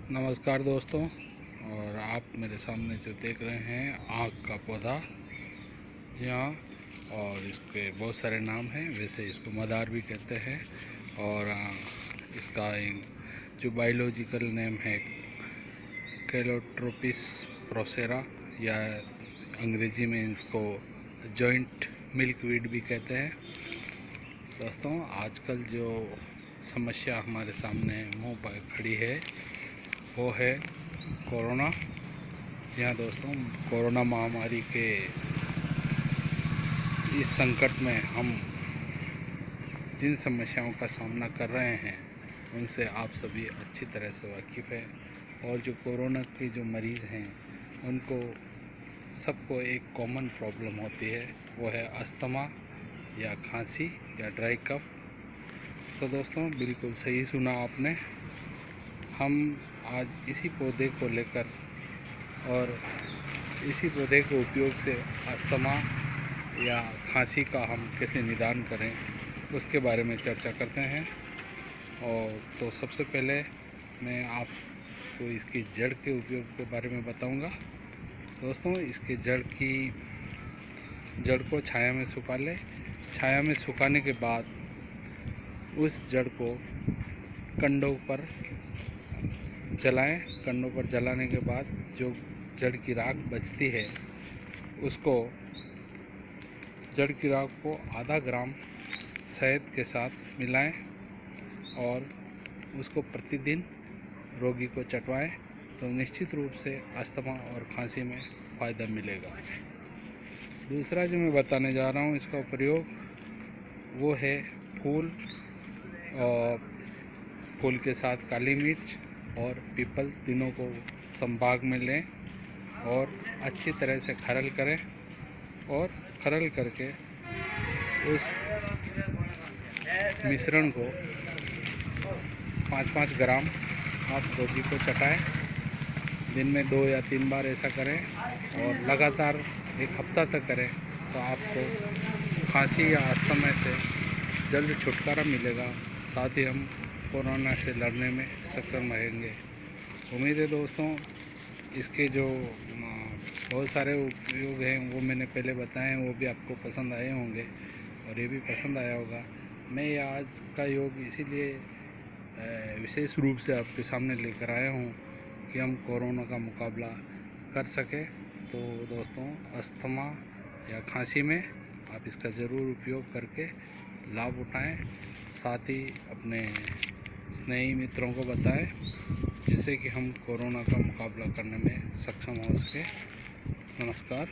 नमस्कार दोस्तों। और आप मेरे सामने जो देख रहे हैं आँख का पौधा, जी हाँ, और इसके बहुत सारे नाम हैं। वैसे इसको मदार भी कहते हैं और इसका एक जो बायोलॉजिकल नेम है कैलोट्रोपिस प्रोसेरा, या अंग्रेजी में इसको जॉइंट मिल्कवीड भी कहते हैं। दोस्तों, आजकल जो समस्या हमारे सामने मुंह पर खड़ी है वो है कोरोना। जी हाँ दोस्तों, कोरोना महामारी के इस संकट में हम जिन समस्याओं का सामना कर रहे हैं उनसे आप सभी अच्छी तरह से वाकिफ़ है। और जो कोरोना के जो मरीज़ हैं उनको सबको एक कॉमन प्रॉब्लम होती है, वो है अस्थमा या खांसी या ड्राई कफ। तो दोस्तों, बिल्कुल सही सुना आपने। हम आज इसी पौधे को लेकर और इसी पौधे के उपयोग से अस्थमा या खांसी का हम कैसे निदान करें उसके बारे में चर्चा करते हैं। और तो सबसे पहले मैं आपको इसकी जड़ के उपयोग के बारे में बताऊंगा। दोस्तों, इसके जड़ को छाया में सुखा लें। छाया में सुखाने के बाद उस जड़ को कंडों पर जलाएं। कंडों पर जलाने के बाद जो जड़ की राख बचती है उसको जड़ की राख को आधा ग्राम शहद के साथ मिलाएं और उसको प्रतिदिन रोगी को चटवाएं तो निश्चित रूप से अस्थमा और खांसी में फ़ायदा मिलेगा। दूसरा जो मैं बताने जा रहा हूँ इसका प्रयोग, वो है फूल और फूल के साथ काली मिर्च और पीपल, तीनों को संभाग में लें और अच्छी तरह से खरल करें। और खरल करके उस मिश्रण को 5-5 ग्राम आप रोगी को चटाएं। दिन में 2 या 3 बार ऐसा करें और लगातार 1 हफ्ता तक करें तो आपको खांसी या अस्थमा से जल्द छुटकारा मिलेगा। साथ ही हम कोरोना से लड़ने में सक्षम रहेंगे। उम्मीद है दोस्तों, इसके जो बहुत सारे उपयोग हैं वो मैंने पहले बताए हैं, वो भी आपको पसंद आए होंगे और ये भी पसंद आया होगा। मैं ये आज का योग इसीलिए विशेष रूप से आपके सामने लेकर आया हूँ कि हम कोरोना का मुकाबला कर सकें। तो दोस्तों, अस्थमा या खांसी में आप इसका ज़रूर उपयोग करके लाभ उठाएं। साथ ही अपने स्नेही मित्रों को बताएं जिससे कि हम कोरोना का मुकाबला करने में सक्षम हो सके। नमस्कार।